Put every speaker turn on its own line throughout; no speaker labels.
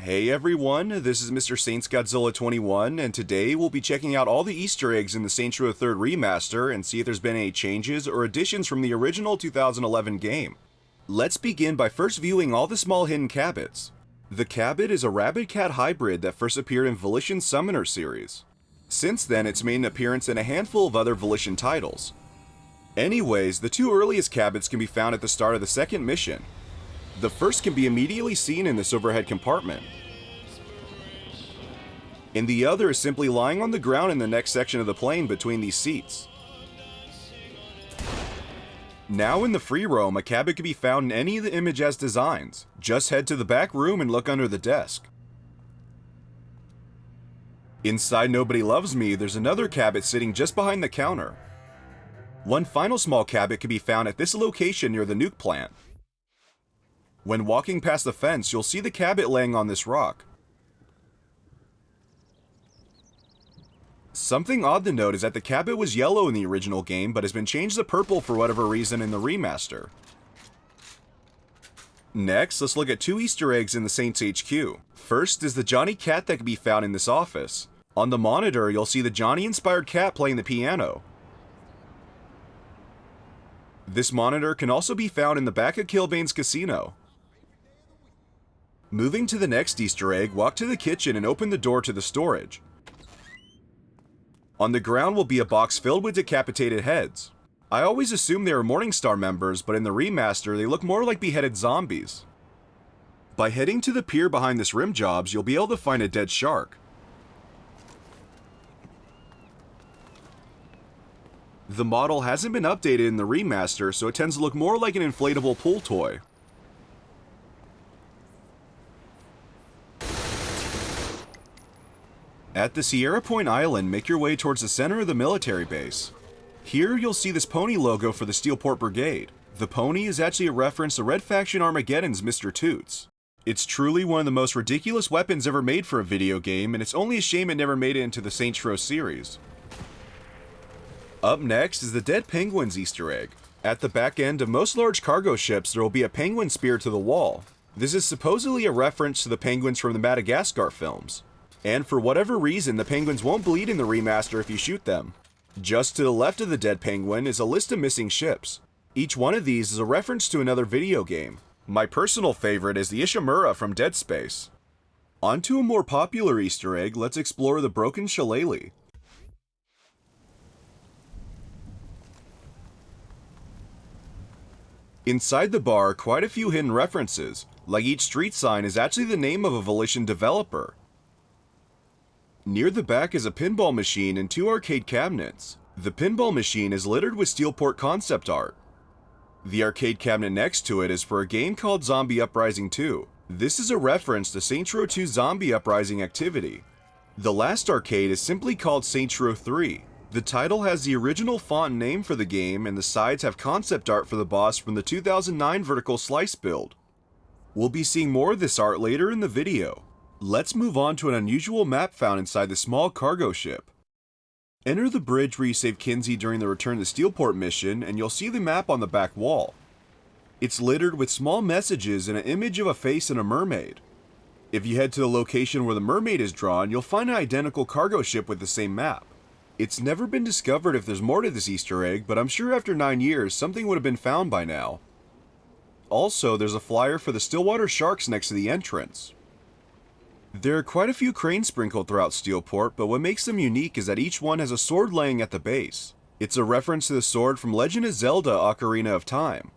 Hey everyone, this is Mr. Saints Godzilla 21, and today we'll be checking out all the Easter eggs in the Saints Row 3rd Remaster and see if there's been any changes or additions from the original 2011 game. Let's begin by first viewing all the small hidden Cabots. The Cabot is a rabbit-cat hybrid that first appeared in Volition Summoner series. Since then, it's made an appearance in a handful of other Volition titles. Anyways, the two earliest Cabots can be found at the start of the second mission. The first can be immediately seen in this overhead compartment, and the other is simply lying on the ground in the next section of the plane between these seats. Now in the free roam, a Cabot can be found in any of the image as designs. Just head to the back room and look under the desk. Inside Nobody Loves Me, there's another Cabot sitting just behind the counter. One final small Cabot can be found at this location near the nuke plant. When walking past the fence, you'll see the Cabot laying on this rock. Something odd to note is that the Cabot was yellow in the original game, but has been changed to purple for whatever reason in the remaster. Next, let's look at two Easter eggs in the Saints HQ. First is the Johnny cat that can be found in this office. On the monitor, you'll see the Johnny-inspired cat playing the piano. This monitor can also be found in the back of Kilbane's casino. Moving to the next Easter egg, walk to the kitchen and open the door to the storage. On the ground will be a box filled with decapitated heads. I always assumed they were Morningstar members, but in the remaster they look more like beheaded zombies. By heading to the pier behind this rim jobs, you'll be able to find a dead shark. The model hasn't been updated in the remaster, so it tends to look more like an inflatable pool toy. At the Sierra Point Island, make your way towards the center of the military base. Here, you'll see this pony logo for the Steelport Brigade. The pony is actually a reference to Red Faction Armageddon's Mr. Toots. It's truly one of the most ridiculous weapons ever made for a video game, and it's only a shame it never made it into the Saints Row series. Up next is the Dead Penguins Easter egg. At the back end of most large cargo ships, there will be a penguin spear to the wall. This is supposedly a reference to the penguins from the Madagascar films. And for whatever reason, the penguins won't bleed in the remaster if you shoot them. Just to the left of the dead penguin is a list of missing ships. Each one of these is a reference to another video game. My personal favorite is the Ishimura from Dead Space. On to a more popular Easter egg, let's explore the Broken Shillelagh. Inside the bar are quite a few hidden references, like each street sign is actually the name of a Volition developer. Near the back is a pinball machine and two arcade cabinets. The pinball machine is littered with Steelport concept art. The arcade cabinet next to it is for a game called Zombie Uprising 2. This is a reference to Saints Row 2's Zombie Uprising activity. The last arcade is simply called Saints Row 3. The title has the original font name for the game, and the sides have concept art for the boss from the 2009 Vertical Slice build. We'll be seeing more of this art later in the video. Let's move on to an unusual map found inside the small cargo ship. Enter the bridge where you save Kinzie during the Return to Steelport mission, and you'll see the map on the back wall. It's littered with small messages and an image of a face and a mermaid. If you head to the location where the mermaid is drawn, you'll find an identical cargo ship with the same map. It's never been discovered if there's more to this Easter egg, but I'm sure after 9 years, something would have been found by now. Also, there's a flyer for the Stillwater Sharks next to the entrance. There are quite a few cranes sprinkled throughout Steelport, but what makes them unique is that each one has a sword laying at the base. It's a reference to the sword from Legend of Zelda: Ocarina of Time.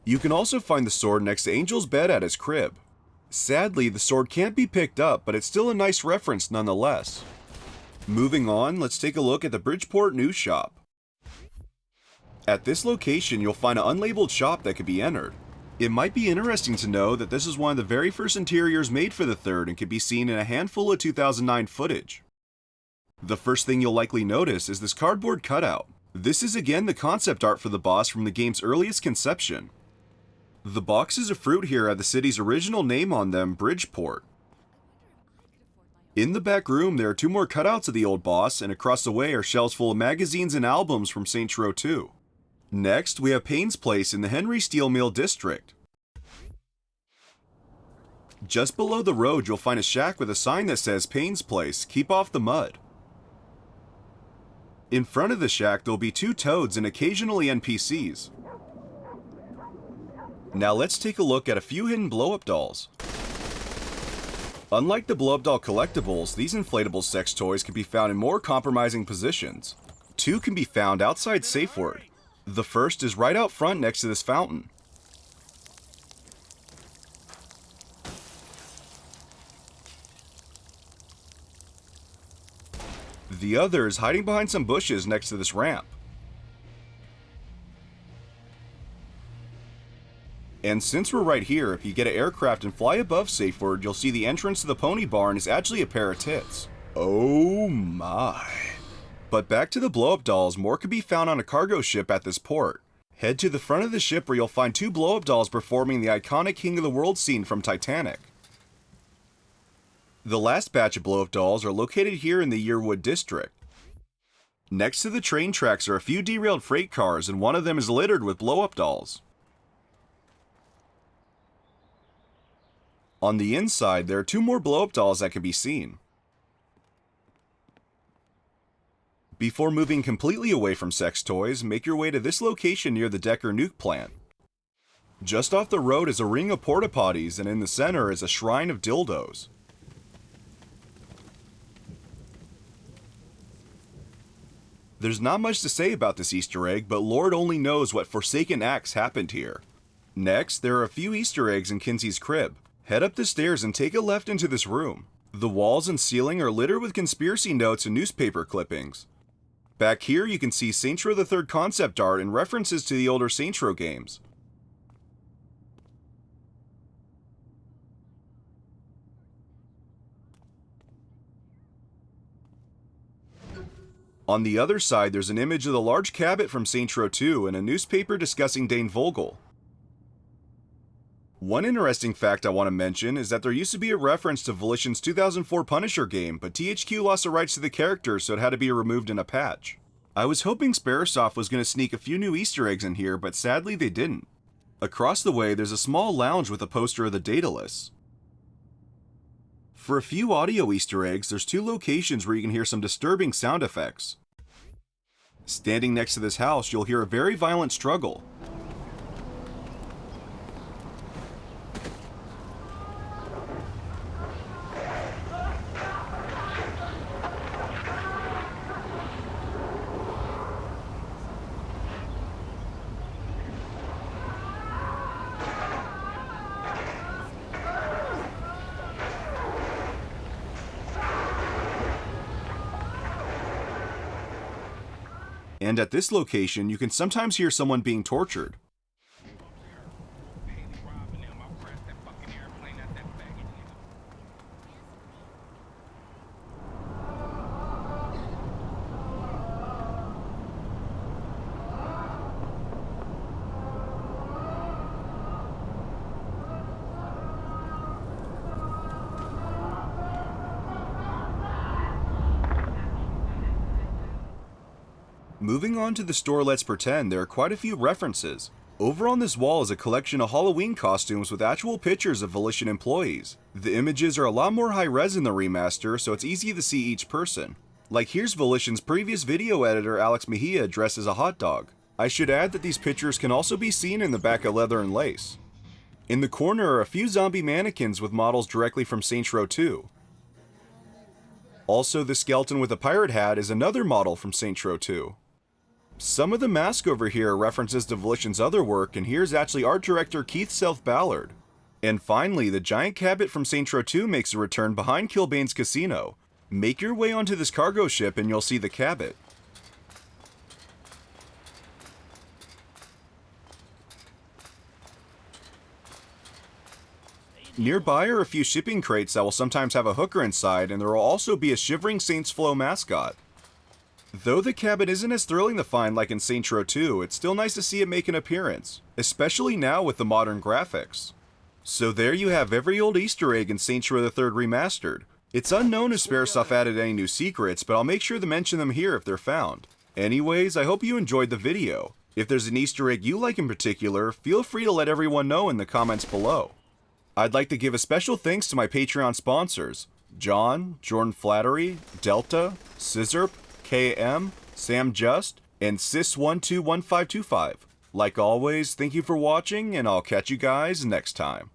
You can also find the sword next to Angel's bed at his crib. Sadly, the sword can't be picked up, but it's still a nice reference nonetheless. Moving on, let's take a look at the Bridgeport news shop. At this location, you'll find an unlabeled shop that could be entered. It might be interesting to know that this is one of the very first interiors made for the third and can be seen in a handful of 2009 footage. The first thing you'll likely notice is this cardboard cutout. This is again the concept art for the boss from the game's earliest conception. The boxes of fruit here have the city's original name on them, Bridgeport. In the back room there are two more cutouts of the old boss, and across the way are shelves full of magazines and albums from Saints Row 2. Next, we have Payne's place in the Henry Steel Mill district. Just below the road, you'll find a shack with a sign that says Payne's Place, keep off the mud. In front of the shack, there'll be 2 toads and occasionally NPCs. Now let's take a look at a few hidden blow-up dolls. Unlike the blow-up doll collectibles, these inflatable sex toys can be found in more compromising positions. 2 can be found outside safe word. The first is right out front next to this fountain. The other is hiding behind some bushes next to this ramp. And since we're right here, if you get an aircraft and fly above Safeword, you'll see the entrance to the pony barn is actually a pair of tits. Oh my. But back to the blow-up dolls, more could be found on a cargo ship at this port. Head to the front of the ship where you'll find 2 blow-up dolls performing the iconic King of the World scene from Titanic. The last batch of blow-up dolls are located here in the Yearwood district. Next to the train tracks are a few derailed freight cars, and one of them is littered with blow-up dolls. On the inside, there are 2 more blow-up dolls that can be seen. Before moving completely away from sex toys, make your way to this location near the Decker nuke plant. Just off the road is a ring of porta potties, and in the center is a shrine of dildos. There's not much to say about this Easter egg, but Lord only knows what forsaken acts happened here. Next, there are a few Easter eggs in Kinzie's crib. Head up the stairs and take a left into this room. The walls and ceiling are littered with conspiracy notes and newspaper clippings. Back here you can see Saints Row the Third concept art and references to the older Saints Row games. On the other side, there's an image of the large Cabot from Saints Row 2 and a newspaper discussing Dane Vogel. One interesting fact I want to mention is that there used to be a reference to Volition's 2004 Punisher game, but THQ lost the rights to the character, so it had to be removed in a patch. I was hoping Sparrowsoft was going to sneak a few new Easter eggs in here, but sadly they didn't. Across the way, there's a small lounge with a poster of the Daedalus. For a few audio Easter eggs, there's 2 locations where you can hear some disturbing sound effects. Standing next to this house, you'll hear a very violent struggle. And at this location, you can sometimes hear someone being tortured. Moving on to the store Let's Pretend, there are quite a few references. Over on this wall is a collection of Halloween costumes with actual pictures of Volition employees. The images are a lot more high-res in the remaster, so it's easy to see each person. Like here's Volition's previous video editor Alex Mejia dressed as a hot dog. I should add that these pictures can also be seen in the back of Leather and Lace. In the corner are a few zombie mannequins with models directly from Saints Row 2. Also, the skeleton with a pirate hat is another model from Saints Row 2. Some of the masks over here are references to Volition's other work, and here's actually art director Keith Self Ballard. And finally, the giant Cabot from Saints Row 2 makes a return behind Kilbane's casino. Make your way onto this cargo ship and you'll see the Cabot. Nearby are a few shipping crates that will sometimes have a hooker inside, and there will also be a Shivering Saints Flow mascot. Though the Cabot isn't as thrilling to find like in Saints Row 2, it's still nice to see it make an appearance, especially now with the modern graphics. So there you have every old Easter egg in Saints Row the Third Remastered. It's unknown if Sparrowsoft added any new secrets, but I'll make sure to mention them here if they're found. Anyways, I hope you enjoyed the video. If there's an Easter egg you like in particular, feel free to let everyone know in the comments below. I'd like to give a special thanks to my Patreon sponsors, John, Jordan Flattery, Delta, Scissorp, KM, Sam Just, and Sis121525. Like always, thank you for watching, and I'll catch you guys next time.